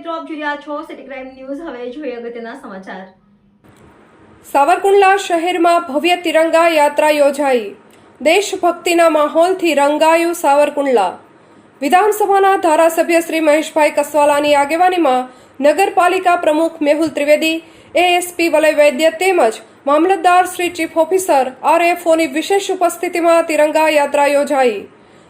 મિત્રો, આપ જોઈ રહ્યા છો સિટી ક્રાઇમ ન્યૂઝ. હવે જોઈએ અગત્યના સમાચાર. સાવરકુંડલા શહેરમાં ભવ્ય તિરંગા યાત્રા યોજાઈ. દેશભક્તિના માહોલથી રંગાયું સાવરકુંડલા. વિધાનસભાના ધારાસભ્ય શ્રી મહેશભાઈ કસવાલાની આગેવાનીમાં નગરપાલિકા પ્રમુખ મેહુલ ત્રિવેદી, એએસપી વલય વૈદ્ય તેમજ મામલતદાર શ્રી ચીફ ઓફિસર આરએફઓની વિશેષ ઉપસ્થિતિમાં તિરંગા યાત્રા યોજાઈ.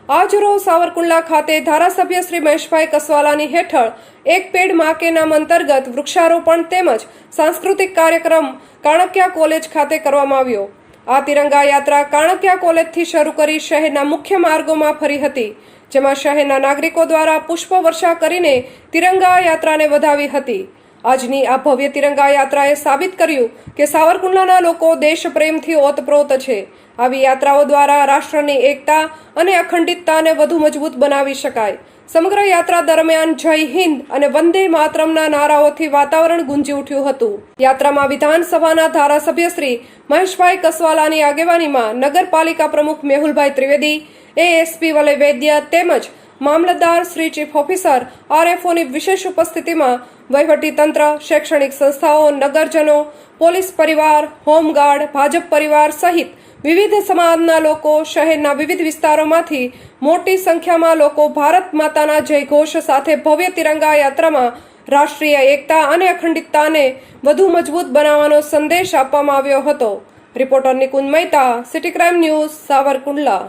આજરોજ સાવરકુંડલા ખાતે ધારાસભ્ય શ્રી મહેશભાઈ કસવાલાની હેઠળ એક પેડ માં કે નામ અંતર્ગત વૃક્ષારોપણ તેમજ સાંસ્કૃતિક કાર્યક્રમ કાણકિયા કોલેજ ખાતે કરવામાં આવ્યો. આ તિરંગા યાત્રા કાણકિયા કોલેજથી શરૂ કરી શહેરના મુખ્ય માર્ગોમાં ફરી હતી, જેમાં શહેરના નાગરિકો દ્વારા પુષ્પવર્ષા કરીને તિરંગા યાત્રાને વધાવી હતી. આજની આ ભવ્ય તિરંગા યાત્રાએ સાબિત કર્યું કે સાવરકુંડલાના લોકો દેશપ્રેમથી ઓતપ્રોત છે. આવી યાત્રાઓ દ્વારા રાષ્ટ્રની એકતા અને અખંડિતતાને વધુ મજબૂત બનાવી શકાય. સમગ્ર યાત્રા દરમિયાન જય હિન્દ અને વંદે માતરમના નારાઓથી વાતાવરણ ગુંજી ઉઠ્યું હતું. યાત્રામાં વિધાનસભાના ધારાસભ્ય શ્રી મહેશભાઈ કસવાલાની આગેવાનીમાં નગરપાલિકા પ્રમુખ મેહુલભાઈ ત્રિવેદી, એએસપી વલય વૈદ્ય તેમજ મામલતદાર શ્રી ચીફ ઓફિસર આરએફઓની વિશેષ ઉપસ્થિતિમાં વહીવટીતંત્ર, શૈક્ષણિક સંસ્થાઓ, નગરજનો, પોલીસ પરિવાર, હોમગાર્ડ, ભાજપ પરિવાર સહિત વિવિધ સમાજના લોકો, શહેરના વિવિધ વિસ્તારોમાંથી મોટી સંખ્યામાં લોકો ભારત માતાના જયઘોષ સાથે ભવ્ય તિરંગા યાત્રામાં રાષ્ટ્રીય એકતા અને અખંડિતતાને વધુ મજબૂત બનાવવાનો સંદેશ આપવામાં આવ્યો હતો. Reporter Nikunj Mehta, city crime news, Savarkundla.